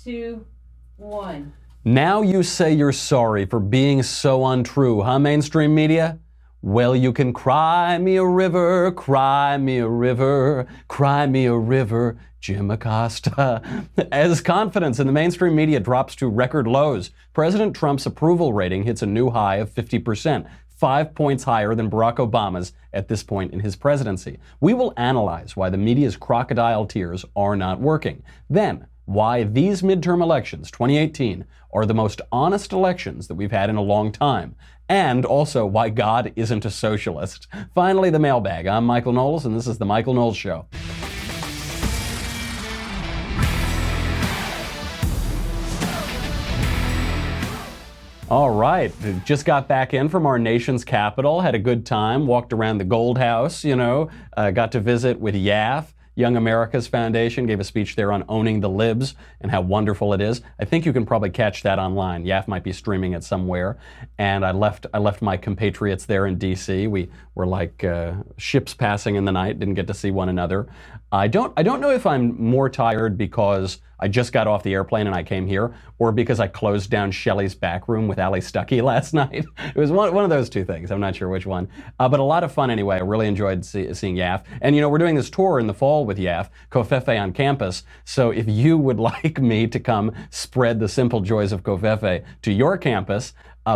2, 1. Now you say you're sorry for being so untrue, huh, mainstream media? Well, you can cry me a river, cry me a river, cry me a river, Jim Acosta. As confidence in the mainstream media drops to record lows, President Trump's approval rating hits a new high of 50%, 5 points higher than Barack Obama's at this point in his presidency. We will analyze why the media's crocodile tears are not working. Then, why these midterm elections, 2018, are the most honest elections that we've had in a long time. And also why God isn't a socialist. Finally, the mailbag. I'm Michael Knowles, and this is The Michael Knowles Show. All right, just got back in from our nation's capital, had a good time, walked around the Gold House, got to visit with YAF. Young America's Foundation gave a speech there on owning the libs and how wonderful it is. I think you can probably catch that online. YAF might be streaming it somewhere. And I left my compatriots there in D.C. We were like ships passing in the night, didn't get to see one another. I don't know if I'm more tired because I just got off the airplane and I came here, or because I closed down Shelley's back room with Ali Stuckey last night. It was one of those two things. I'm not sure which one. But a lot of fun anyway. I really enjoyed seeing YAF. And we're doing this tour in the fall with YAF, Covfefe on campus. So if you would like me to come spread the simple joys of Covfefe to your campus,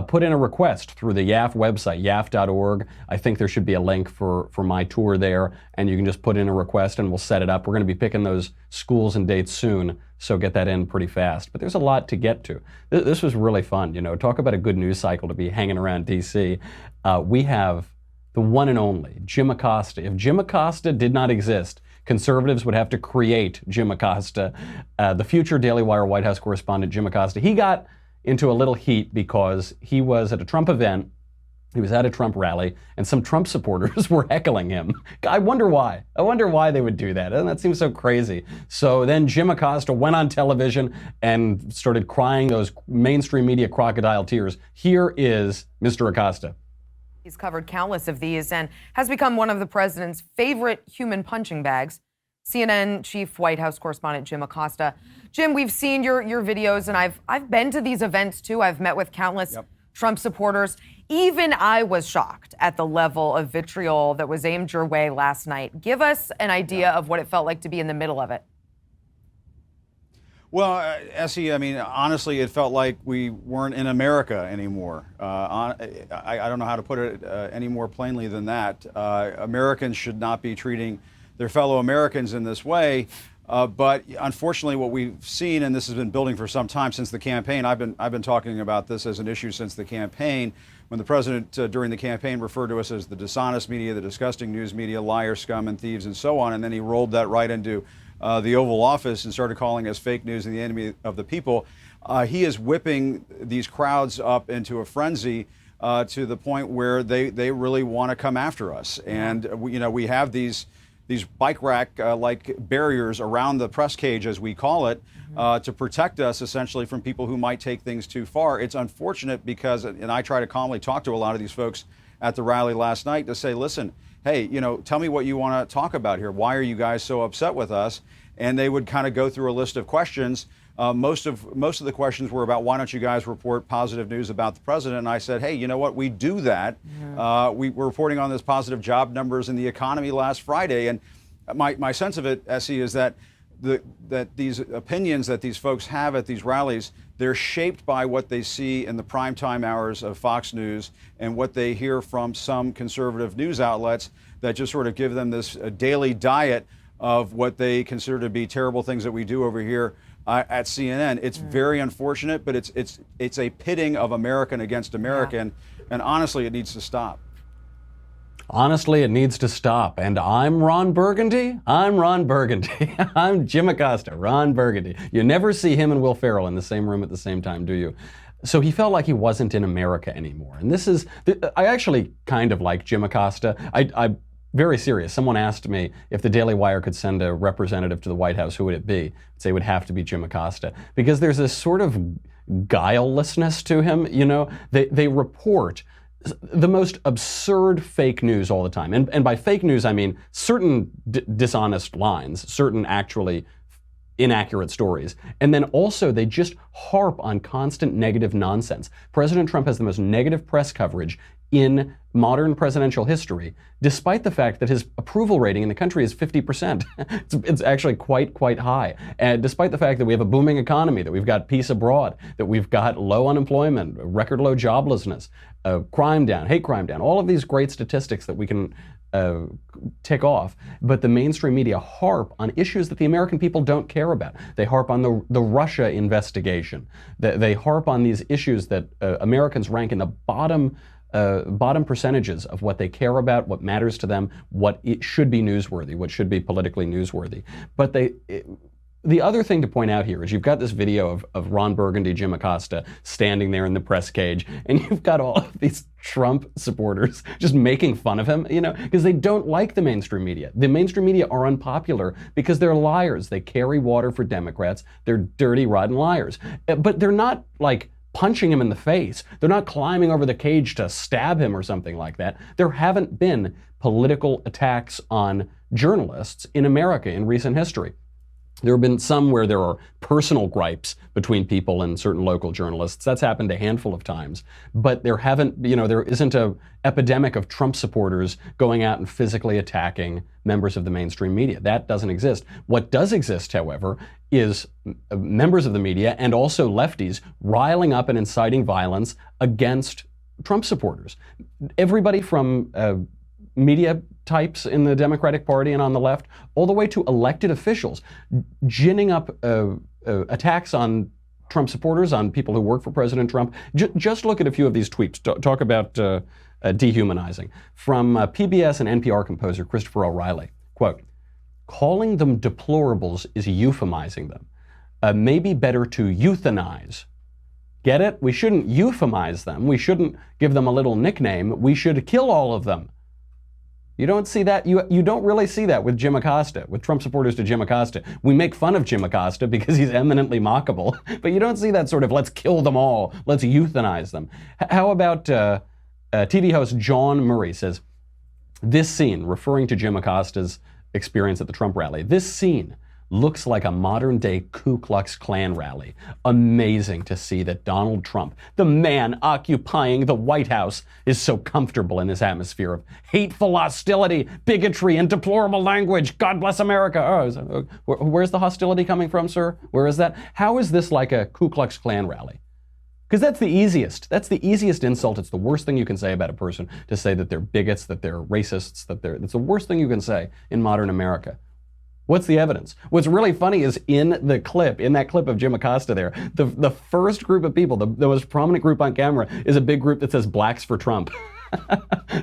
put in a request through the YAF website, yaf.org. I think there should be a link for my tour there, and you can just put in a request and we'll set it up. We're going to be picking those schools and dates soon, so get that in pretty fast. But there's a lot to get to. This was really fun. Talk about a good news cycle to be hanging around D.C. We have the one and only Jim Acosta. If Jim Acosta did not exist, conservatives would have to create Jim Acosta. The future Daily Wire White House correspondent, Jim Acosta, he got into a little heat because he was at a Trump event. He was at a Trump rally, and some Trump supporters were heckling him. I wonder why. I wonder why they would do that. And that seems so crazy. So then Jim Acosta went on television and started crying those mainstream media crocodile tears. Here is Mr. Acosta. He's covered countless of these and has become one of the president's favorite human punching bags. CNN chief White House correspondent Jim Acosta. Jim, we've seen your videos, and I've been to these events too. I've met with countless Trump supporters. Even I was shocked at the level of vitriol that was aimed your way last night. Give us an idea of what it felt like to be in the middle of it. Well, Essie, honestly, it felt like we weren't in America anymore. I don't know how to put it any more plainly than that. Americans should not be treating their fellow Americans in this way. But unfortunately, what we've seen, and this has been building for some time since the campaign, I've been talking about this as an issue since the campaign, when the president during the campaign referred to us as the dishonest media, the disgusting news media, liars, scum, and thieves, and so on. And then he rolled that right into the Oval Office and started calling us fake news and the enemy of the people. He is whipping these crowds up into a frenzy to the point where they really want to come after us. And we have these bike rack like barriers around the press cage, as we call it, to protect us essentially from people who might take things too far. It's unfortunate because, and I try to calmly talk to a lot of these folks at the rally last night to say, listen, hey, tell me what you want to talk about here. Why are you guys so upset with us? And they would kind of go through a list of questions. Most of the questions were about, why don't you guys report positive news about the president? And I said, hey, you know what? We do that. We were reporting on this positive job numbers in the economy last Friday. And my sense of it, Essie, is that these opinions that these folks have at these rallies, they're shaped by what they see in the primetime hours of Fox News and what they hear from some conservative news outlets that just sort of give them this daily diet of what they consider to be terrible things that we do over here at CNN. It's very unfortunate, but it's a pitting of American against American, and honestly, it needs to stop. Honestly, it needs to stop. And I'm Ron Burgundy. I'm Ron Burgundy. I'm Jim Acosta, Ron Burgundy. You never see him and Will Ferrell in the same room at the same time, do you? So he felt like he wasn't in America anymore. And I actually kind of like Jim Acosta. I'm very serious. Someone asked me if the Daily Wire could send a representative to the White House, who would it be? I'd say it would have to be Jim Acosta, because there's this sort of guilelessness to him. They report the most absurd fake news all the time. And by fake news, I mean certain dishonest lines, certain actually inaccurate stories. And then also they just harp on constant negative nonsense. President Trump has the most negative press coverage in modern presidential history, despite the fact that his approval rating in the country is 50%. It's actually quite high. And despite the fact that we have a booming economy, that we've got peace abroad, that we've got low unemployment, record low joblessness, crime down, hate crime down, all of these great statistics that we can tick off, but the mainstream media harp on issues that the American people don't care about. They harp on the Russia investigation. They harp on these issues that Americans rank in the bottom percentages of what they care about, what matters to them, what it should be newsworthy, what should be politically newsworthy. But the other thing to point out here is you've got this video of Ron Burgundy, Jim Acosta standing there in the press cage, and you've got all of these Trump supporters just making fun of him, because they don't like the mainstream media. The mainstream media are unpopular because they're liars. They carry water for Democrats. They're dirty, rotten liars. But they're not like punching him in the face. They're not climbing over the cage to stab him or something like that. There haven't been political attacks on journalists in America in recent history. There have been some where there are personal gripes between people and certain local journalists. That's happened a handful of times. But there isn't an epidemic of Trump supporters going out and physically attacking members of the mainstream media. That doesn't exist. What does exist, however, is members of the media and also lefties riling up and inciting violence against Trump supporters. Everybody from media types in the Democratic Party and on the left, all the way to elected officials, ginning up attacks on Trump supporters, on people who work for President Trump. Just look at a few of these tweets. Talk about dehumanizing. From PBS and NPR composer Christopher O'Reilly, quote, "Calling them deplorables is euphemizing them. Maybe better to euthanize. Get it? We shouldn't euphemize them. We shouldn't give them a little nickname. We should kill all of them." You don't see that. You don't really see that with Jim Acosta, with Trump supporters to Jim Acosta. We make fun of Jim Acosta because he's eminently mockable, but you don't see that sort of let's kill them all, let's euthanize them. How about TV host John Murray says, this scene, referring to Jim Acosta's experience at the Trump rally, this scene looks like a modern-day Ku Klux Klan rally. Amazing to see that Donald Trump, the man occupying the White House, is so comfortable in this atmosphere of hateful hostility, bigotry, and deplorable language. God bless America. Where's the hostility coming from, sir? Where is that? How is this like a Ku Klux Klan rally? Because that's the easiest. That's the easiest insult. It's the worst thing you can say about a person, to say that they're bigots, that they're racists, it's the worst thing you can say in modern America. What's the evidence? What's really funny is in that clip of Jim Acosta there, the first group of people, the most prominent group on camera, is a big group that says Blacks for Trump.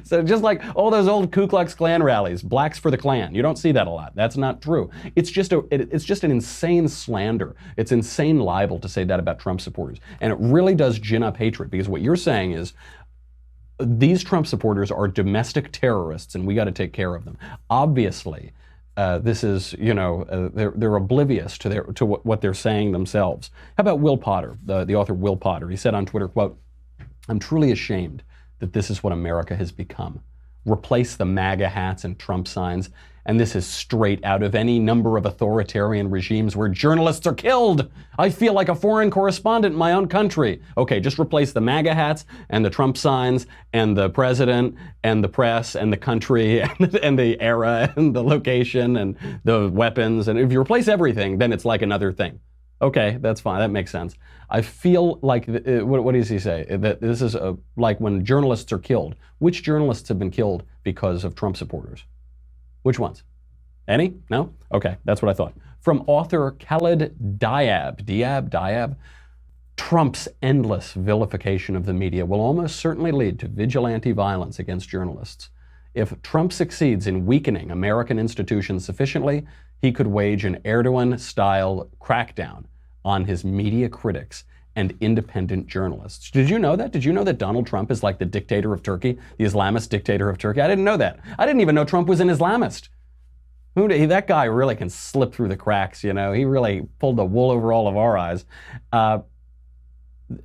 So just like all those old Ku Klux Klan rallies, Blacks for the Klan. You don't see that a lot. That's not true. It's just an insane slander. It's insane libel to say that about Trump supporters. And it really does gin up hatred, because what you're saying is these Trump supporters are domestic terrorists and we got to take care of them. Obviously, this is, they're oblivious to what they're saying themselves. How about Will Potter, the author Will Potter? He said on Twitter, quote, "I'm truly ashamed that this is what America has become. Replace the MAGA hats and Trump signs, and this is straight out of any number of authoritarian regimes where journalists are killed. I feel like a foreign correspondent in my own country." Okay, just replace the MAGA hats and the Trump signs and the president and the press and the country and the era and the location and the weapons. And if you replace everything, then it's like another thing. Okay, that's fine. That makes sense. I feel like, what does he say? That this is like when journalists are killed. Which journalists have been killed because of Trump supporters? Which ones? Any? No? Okay, that's what I thought. From author Khaled Diab, Trump's endless vilification of the media will almost certainly lead to vigilante violence against journalists. If Trump succeeds in weakening American institutions sufficiently, he could wage an Erdogan-style crackdown on his media critics and independent journalists. Did you know that? Did you know that Donald Trump is like the dictator of Turkey, the Islamist dictator of Turkey? I didn't know that. I didn't even know Trump was an Islamist. That guy really can slip through the cracks, He really pulled the wool over all of our eyes.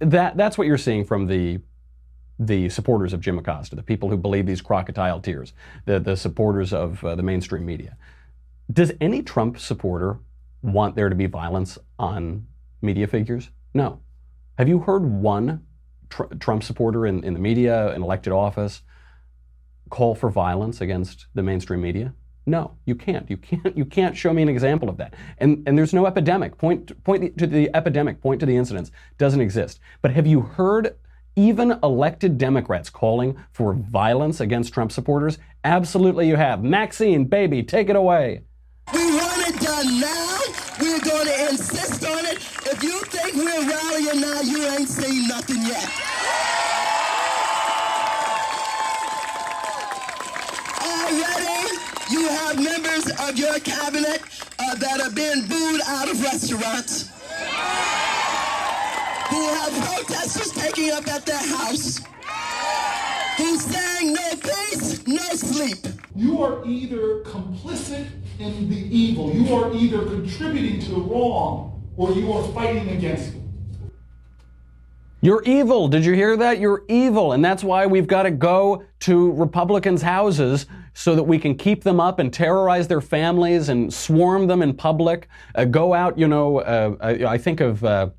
That's what you're seeing from the supporters of Jim Acosta, the people who believe these crocodile tears, the supporters of the mainstream media. Does any Trump supporter want there to be violence on media figures? No. Have you heard one Trump supporter in the media, in elected office, call for violence against the mainstream media? No, you can't. You can't show me an example of that. And there's no epidemic. Point to the epidemic. Point to the incidents. Doesn't exist. But have you heard even elected Democrats calling for violence against Trump supporters? Absolutely, you have. Maxine, baby, take it away. We want it done now. We're going to insist on it. If you think we're rallying now, you ain't seen nothing yet. Already, you have members of your cabinet that are being booed out of restaurants, who have protesters taking up at their house, who's saying no peace, no sleep. You are either complicit in the evil, you are either contributing to the wrong, or you are fighting against it. You're evil. Did you hear that? You're evil. And that's why we've got to go to Republicans' houses so that we can keep them up and terrorize their families and swarm them in public. Go out, I think of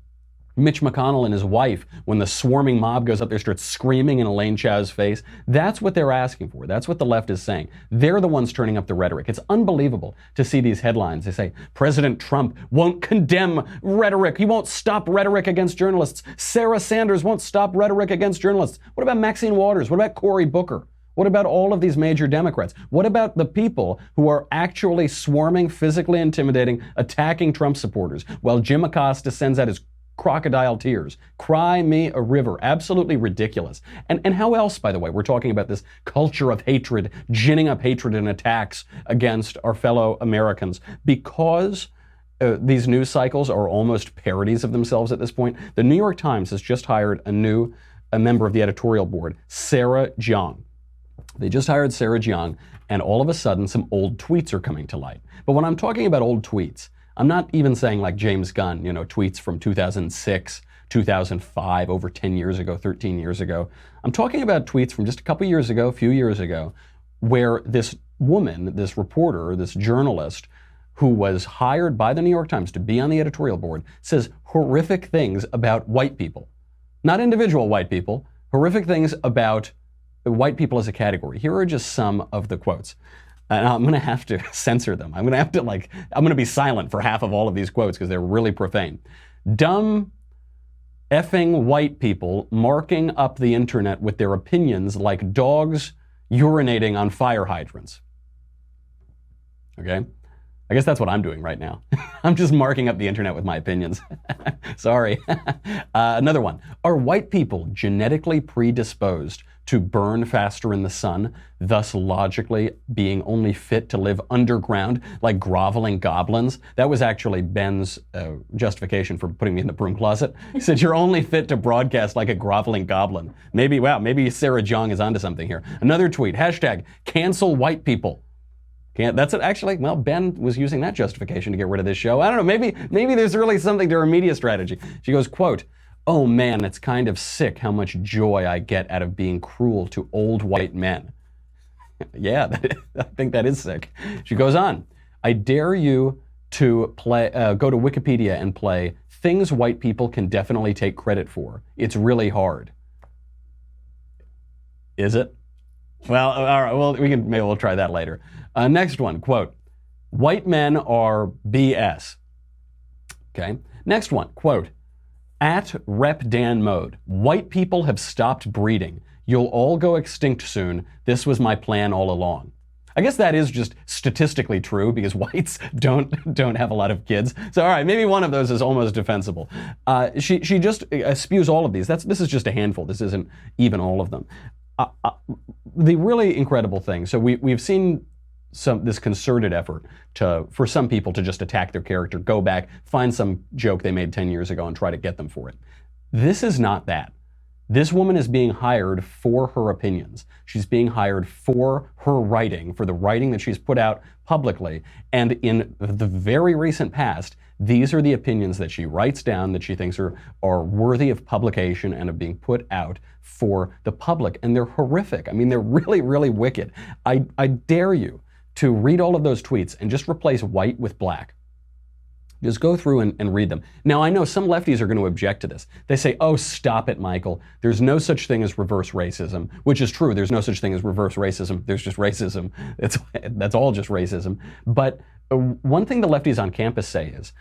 Mitch McConnell and his wife when the swarming mob goes up there, starts screaming in Elaine Chao's face. That's what they're asking for. That's what the left is saying. They're the ones turning up the rhetoric. It's unbelievable to see these headlines. They say, President Trump won't condemn rhetoric. He won't stop rhetoric against journalists. Sarah Sanders won't stop rhetoric against journalists. What about Maxine Waters? What about Cory Booker? What about all of these major Democrats? What about the people who are actually swarming, physically intimidating, attacking Trump supporters while Jim Acosta sends out his crocodile tears? Cry me a river. Absolutely ridiculous. And how else, by the way, we're talking about this culture of hatred, ginning up hatred and attacks against our fellow Americans because these news cycles are almost parodies of themselves at this point. The New York Times has just hired a member of the editorial board, Sarah Jiang. They just hired Sarah Jiang, and all of a sudden some old tweets are coming to light. But when I'm talking about old tweets, I'm not even saying like James Gunn, tweets from 2006, 2005, over 10 years ago, 13 years ago. I'm talking about tweets from just a couple years ago, a few years ago, where this woman, this reporter, this journalist, who was hired by the New York Times to be on the editorial board, says horrific things about white people. Not individual white people, horrific things about white people as a category. Here are just some of the quotes. And I'm going to have to censor them. I'm going to be silent for half of all of these quotes because they're really profane. Dumb effing white people marking up the internet with their opinions like dogs urinating on fire hydrants. Okay? I guess that's what I'm doing right now. I'm just marking up the internet with my opinions. Sorry. Another one. Are white people genetically predisposed to burn faster in the sun, thus logically being only fit to live underground like groveling goblins? That was actually Ben's justification for putting me in the broom closet. He said, you're only fit to broadcast like a groveling goblin. Maybe Sarah Jiang is onto something here. Another tweet, hashtag cancel white people. That's it. Actually, Ben was using that justification to get rid of this show. I don't know, maybe there's really something to her media strategy. She goes, quote, oh man, it's kind of sick how much joy I get out of being cruel to old white men. Yeah, I think that is sick. She goes on, I dare you to go to Wikipedia and play things white people can definitely take credit for. It's really hard. Is it? Well, all right, well, maybe we'll try that later. Next one, quote, white men are BS. Okay. Next one, quote, at Rep Dan Mode, white people have stopped breeding. You'll all go extinct soon. This was my plan all along. I guess that is just statistically true because whites don't have a lot of kids. So all right, maybe one of those is almost defensible. She just spews all of these. This is just a handful. This isn't even all of them. The really incredible thing. So we've seen this concerted effort for some people to just attack their character, go back, find some joke they made 10 years ago and try to get them for it. This is not that. This woman is being hired for her opinions. She's being hired for her writing, for the writing that she's put out publicly. And in the very recent past, these are the opinions that she writes down that she thinks are worthy of publication and of being put out for the public. And they're horrific. I mean, they're really, really wicked. I dare you to read all of those tweets and just replace white with black. Just go through and read them. Now, I know some lefties are going to object to this. They say, oh, stop it, Michael. There's no such thing as reverse racism, which is true. There's no such thing as reverse racism. There's just racism. That's all just racism. But one thing the lefties on campus say is,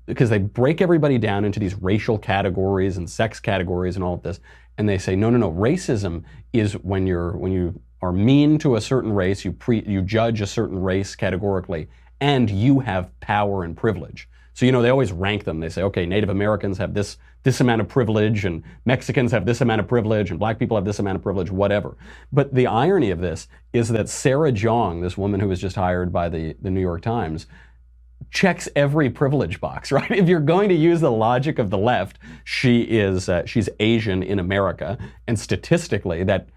because they break everybody down into these racial categories and sex categories and all of this, and they say, no, racism is when you are mean to a certain race, you judge a certain race categorically, and you have power and privilege. So, they always rank them. They say, okay, Native Americans have this amount of privilege, and Mexicans have this amount of privilege, and black people have this amount of privilege, whatever. But the irony of this is that Sarah Jeong, this woman who was just hired by the New York Times, checks every privilege box, right? If you're going to use the logic of the left, she's Asian in America, and statistically that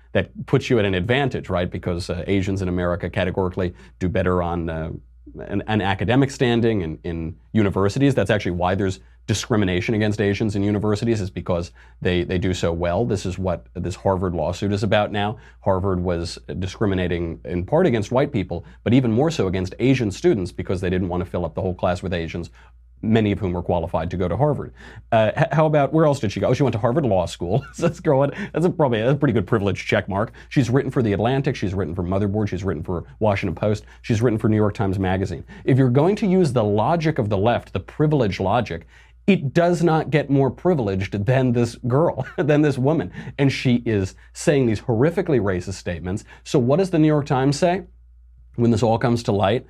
puts you at an advantage, right? Because Asians in America categorically do better on an academic standing in universities. That's actually why there's discrimination against Asians in universities, is because they do so well. This is what this Harvard lawsuit is about now. Harvard was discriminating in part against white people, but even more so against Asian students because they didn't want to fill up the whole class with Asians, many of whom were qualified to go to Harvard. How about, where else did she go? Oh, she went to Harvard Law School. So this girl, that's probably a pretty good privilege check mark. She's written for The Atlantic, she's written for Motherboard, she's written for Washington Post, she's written for New York Times Magazine. If you're going to use the logic of the left, the privilege logic, it does not get more privileged than this girl, than this woman. And she is saying these horrifically racist statements. So what does the New York Times say when this all comes to light?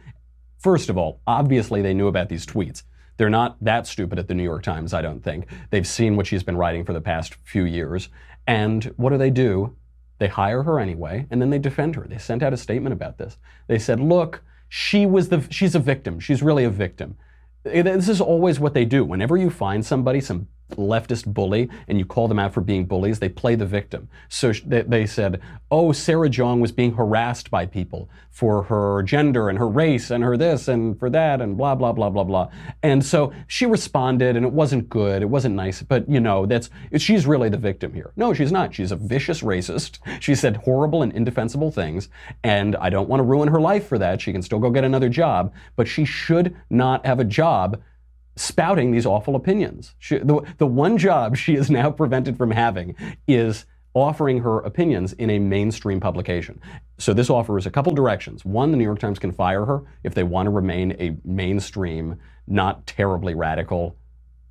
First of all, obviously they knew about these tweets. They're not that stupid at the New York Times, I don't think. They've seen what she's been writing for the past few years. And what do? They hire her anyway, and then they defend her. They sent out a statement about this. They said, look, she's a victim. She's really a victim. This is always what they do. Whenever you find somebody, some leftist bully, and you call them out for being bullies, they play the victim. So they said, oh, Sarah Jeong was being harassed by people for her gender and her race and her this and for that and blah, blah, blah, blah, blah. And so she responded, and it wasn't good, it wasn't nice, but she's really the victim here. No, she's not. She's a vicious racist. She said horrible and indefensible things, and I don't want to ruin her life for that. She can still go get another job, but she should not have a job spouting these awful opinions. The one job she is now prevented from having is offering her opinions in a mainstream publication. So this offers a couple directions. One, the New York Times can fire her if they want to remain a mainstream, not terribly radical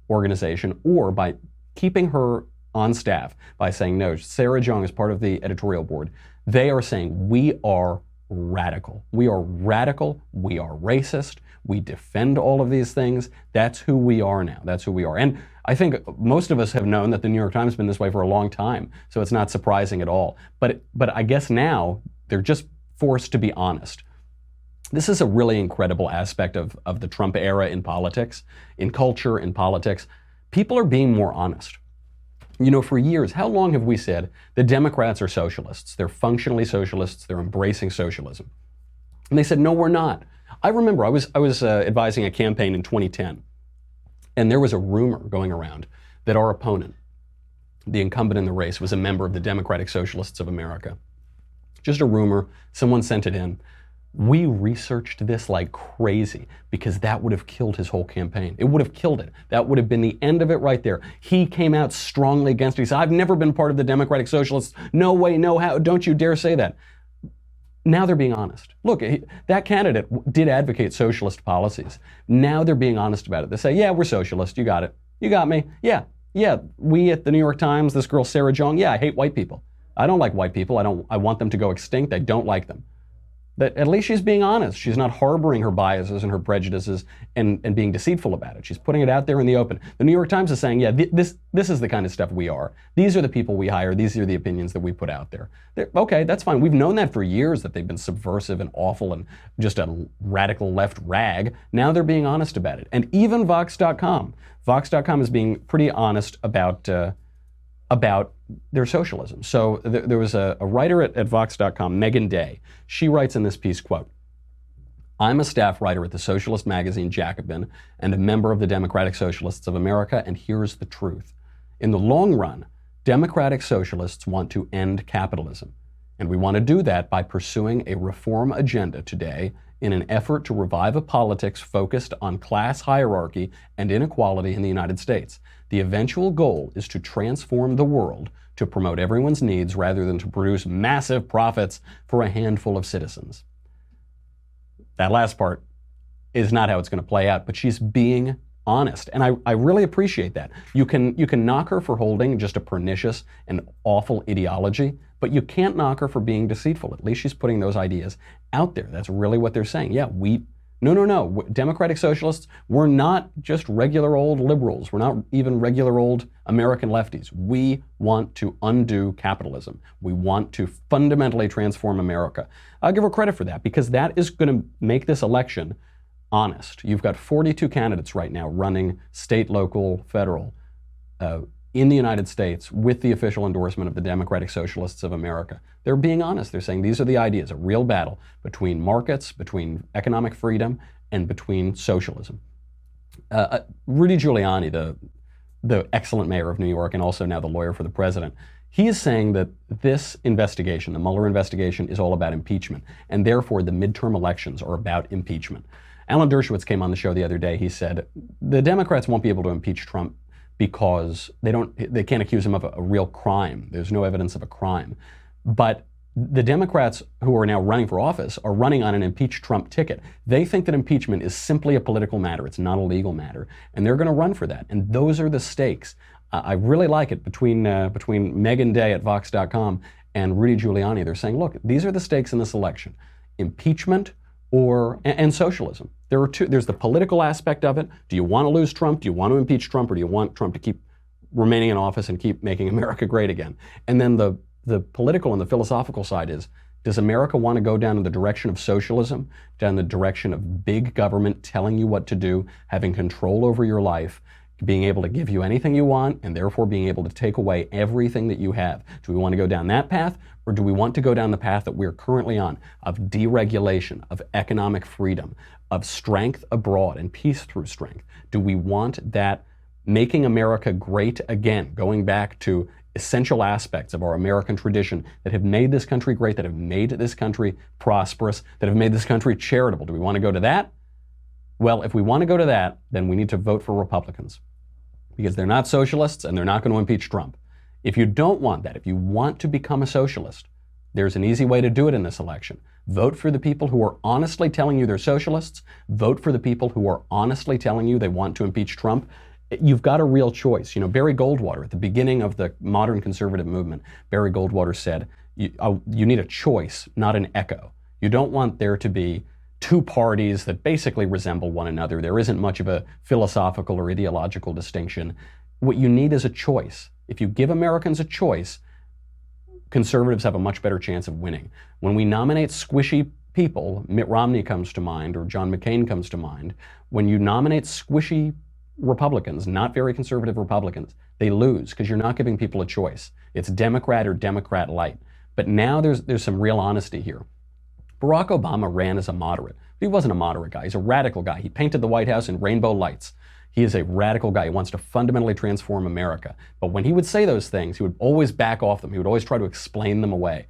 organization, or by keeping her on staff, by saying, no, Sarah Jeong is part of the editorial board. They are saying, we are radical. We are radical. We are racist. We defend all of these things. That's who we are now. That's who we are. And I think most of us have known that the New York Times has been this way for a long time, so it's not surprising at all. But I guess now they're just forced to be honest. This is a really incredible aspect of the Trump era in politics, in culture, in politics. People are being more honest. For years, how long have we said the Democrats are socialists? They're functionally socialists. They're embracing socialism. And they said, no, we're not. I remember I was advising a campaign in 2010, and there was a rumor going around that our opponent, the incumbent in the race, was a member of the Democratic Socialists of America. Just a rumor. Someone sent it in. We researched this like crazy because that would have killed his whole campaign. It would have killed it. That would have been the end of it right there. He came out strongly against it. He said, I've never been part of the Democratic Socialists. No way, no how. Don't you dare say that. Now they're being honest. Look, that candidate did advocate socialist policies. Now they're being honest about it. They say, yeah, we're socialist. You got it. You got me. Yeah. We at the New York Times, this girl, Sarah Jeong, yeah, I hate white people. I don't like white people. I want them to go extinct. I don't like them. But at least she's being honest. She's not harboring her biases and her prejudices and being deceitful about it. She's putting it out there in the open. The New York Times is saying, yeah, this is the kind of stuff we are. These are the people we hire. These are the opinions that we put out there. Okay, that's fine. We've known that for years, that they've been subversive and awful and just a radical left rag. Now they're being honest about it. And even Vox.com is being pretty honest about their socialism. So there was a writer at Vox.com, Megan Day. She writes in this piece, quote, I'm a staff writer at the socialist magazine Jacobin and a member of the Democratic Socialists of America, and here's the truth. In the long run, Democratic Socialists want to end capitalism. And we want to do that by pursuing a reform agenda today in an effort to revive a politics focused on class hierarchy and inequality in the United States. The eventual goal is to transform the world to promote everyone's needs rather than to produce massive profits for a handful of citizens. That last part is not how it's going to play out, but she's being honest. And I really appreciate that. You can knock her for holding just a pernicious and awful ideology, but you can't knock her for being deceitful. At least she's putting those ideas out there. That's really what they're saying. Yeah, no. Democratic Socialists, we're not just regular old liberals. We're not even regular old American lefties. We want to undo capitalism. We want to fundamentally transform America. I'll give her credit for that because that is going to make this election honest. You've got 42 candidates right now running state, local, federal in the United States with the official endorsement of the Democratic Socialists of America. They're being honest. They're saying these are the ideas, a real battle between markets, between economic freedom, and between socialism. Rudy Giuliani, the excellent mayor of New York and also now the lawyer for the president, he is saying that this investigation, the Mueller investigation, is all about impeachment, and therefore the midterm elections are about impeachment. Alan Dershowitz came on the show the other day. He said the Democrats won't be able to impeach Trump because they can't accuse him of a real crime. There's no evidence of a crime. But the Democrats who are now running for office are running on an impeach Trump ticket. They think that impeachment is simply a political matter. It's not a legal matter. And they're going to run for that. And those are the stakes. I really like it between Megan Day at Vox.com and Rudy Giuliani. They're saying, look, these are the stakes in this election. Impeachment and socialism. There's the political aspect of it. Do you want to lose Trump? Do you want to impeach Trump? Or do you want Trump to keep remaining in office and keep making America great again? And then the political and the philosophical side is, does America want to go down in the direction of socialism, down the direction of big government telling you what to do, having control over your life, being able to give you anything you want, and therefore being able to take away everything that you have? Do we want to go down that path, or do we want to go down the path that we're currently on of deregulation, of economic freedom, of strength abroad and peace through strength? Do we want that making America great again, going back to essential aspects of our American tradition that have made this country great, that have made this country prosperous, that have made this country charitable? Do we want to go to that? Well, if we want to go to that, then we need to vote for Republicans because they're not socialists and they're not going to impeach Trump. If you don't want that, if you want to become a socialist, there's an easy way to do it in this election. Vote for the people who are honestly telling you they're socialists. Vote for the people who are honestly telling you they want to impeach Trump. You've got a real choice. You know, Barry Goldwater, at the beginning of the modern conservative movement, Barry Goldwater said, you need a choice, not an echo. You don't want there to be two parties that basically resemble one another. There isn't much of a philosophical or ideological distinction. What you need is a choice. If you give Americans a choice, conservatives have a much better chance of winning. When we nominate squishy people, Mitt Romney comes to mind, or John McCain comes to mind, when you nominate squishy Republicans, not very conservative Republicans, they lose because you're not giving people a choice. It's Democrat or Democrat light. But now there's some real honesty here. Barack Obama ran as a moderate. He wasn't a moderate guy. He's a radical guy. He painted the White House in rainbow lights. He is a radical guy. He wants to fundamentally transform America. But when he would say those things, he would always back off them. He would always try to explain them away.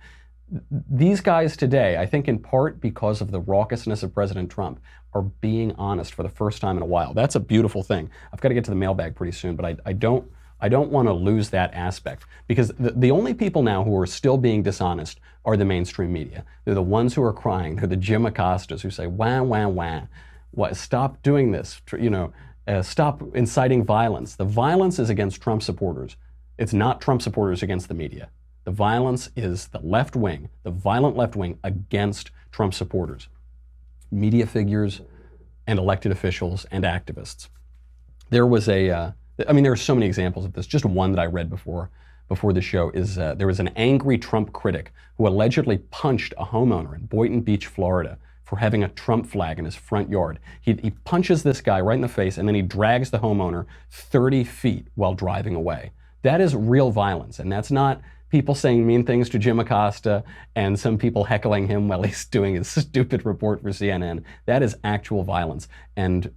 These guys today, I think in part because of the raucousness of President Trump, are being honest for the first time in a while. That's a beautiful thing. I've got to get to the mailbag pretty soon, but I don't want to lose that aspect because the only people now who are still being dishonest are the mainstream media. They're the ones who are crying. They're the Jim Acostas who say, wah, wah, wah. What, stop doing this. Stop inciting violence. The violence is against Trump supporters. It's not Trump supporters against the media. The violence is the left wing, the violent left wing against Trump supporters. Media figures and elected officials and activists. There was there are so many examples of this. Just one that I read before the show is there was an angry Trump critic who allegedly punched a homeowner in Boynton Beach, Florida, for having a Trump flag in his front yard. He punches this guy right in the face and then he drags the homeowner 30 feet while driving away. That is real violence, and that's not people saying mean things to Jim Acosta and some people heckling him while he's doing his stupid report for CNN. That is actual violence. And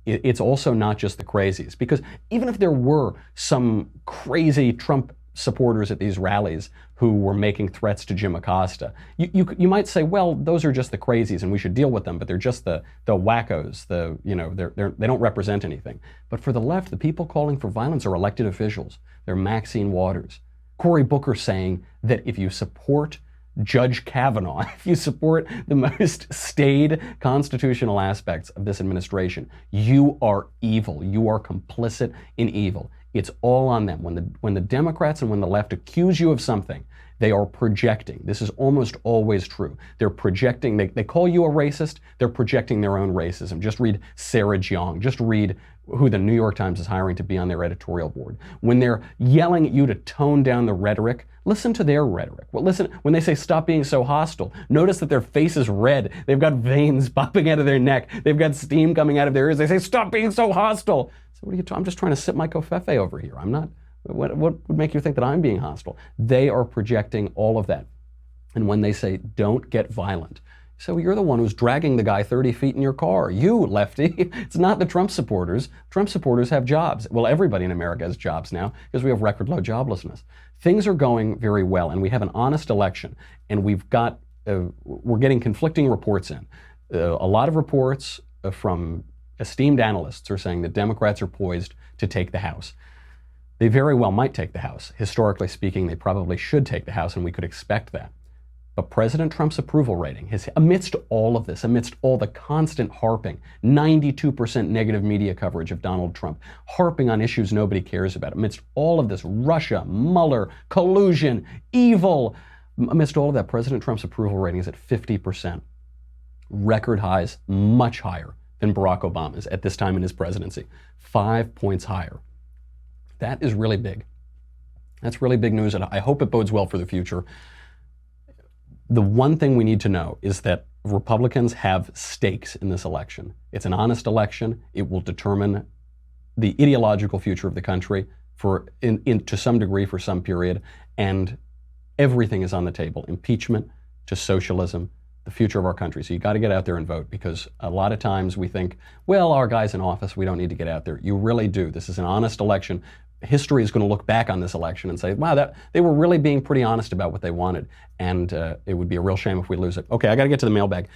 it's also not just the crazies, because even if there were some crazy Trump supporters at these rallies who were making threats to Jim Acosta. You might say, well, those are just the crazies and we should deal with them, but they're just the wackos. They don't represent anything. But for the left, the people calling for violence are elected officials. They're Maxine Waters. Cory Booker saying that if you support Judge Kavanaugh, if you support the most staid constitutional aspects of this administration, you are evil. You are complicit in evil. It's all on them. When the Democrats and when the left accuse you of something, they are projecting. This is almost always true. They're projecting. They call you a racist. They're projecting their own racism. Just read Sarah Jeong. Just read who the New York Times is hiring to be on their editorial board. When they're yelling at you to tone down the rhetoric, listen to their rhetoric. Well, listen, when they say stop being so hostile, notice that their face is red. They've got veins popping out of their neck. They've got steam coming out of their ears. They say stop being so hostile. So what are you talking? I'm just trying to sip my covfefe over here. I'm not. What would make you think that I'm being hostile? They are projecting all of that. And when they say don't get violent, so you're the one who's dragging the guy 30 feet in your car. You, lefty. It's not the Trump supporters. Trump supporters have jobs. Well, everybody in America has jobs now because we have record low joblessness. Things are going very well, and we have an honest election, and we're getting conflicting reports in. A lot of reports from esteemed analysts are saying that Democrats are poised to take the House. They very well might take the House. Historically speaking, they probably should take the House, and we could expect that. But President Trump's approval rating, amidst all of this, amidst all the constant harping, 92% negative media coverage of Donald Trump, harping on issues nobody cares about, amidst all of this Russia, Mueller, collusion, evil, amidst all of that, President Trump's approval rating is at 50%. Record highs, much higher than Barack Obama's at this time in his presidency. 5 points higher. That is really big. That's really big news, and I hope it bodes well for the future. The one thing we need to know is that Republicans have stakes in this election. It's an honest election. It will determine the ideological future of the country to some degree for some period, and everything is on the table. Impeachment to socialism, the future of our country. So you got to get out there and vote, because a lot of times we think, well, our guy's in office, we don't need to get out there. You really do. This is an honest election. History is going to look back on this election and say, wow, they were really being pretty honest about what they wanted, and it would be a real shame if we lose it. Okay, I got to get to the mailbag.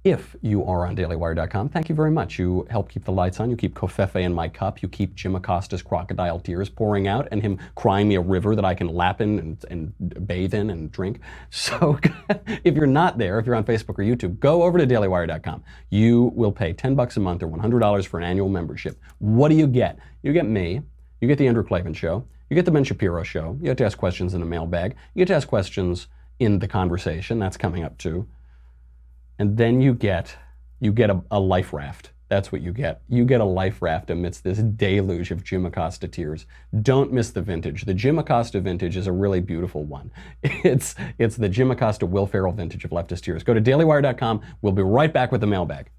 If you are on dailywire.com, thank you very much. You help keep the lights on. You keep covfefe in my cup. You keep Jim Acosta's crocodile tears pouring out and him crying me a river that I can lap in and bathe in and drink. So if you're not there, if you're on Facebook or YouTube, go over to dailywire.com. You will pay $10 a month or $100 for an annual membership. What do you get? You get me. You get the Andrew Klavan Show. You get the Ben Shapiro Show. You get to ask questions in the mailbag. You get to ask questions in the conversation. That's coming up too. And then you get a life raft. That's what you get. You get a life raft amidst this deluge of Jim Acosta tears. Don't miss the vintage. The Jim Acosta vintage is a really beautiful one. It's the Jim Acosta Will Ferrell vintage of leftist tears. Go to dailywire.com. We'll be right back with the mailbag.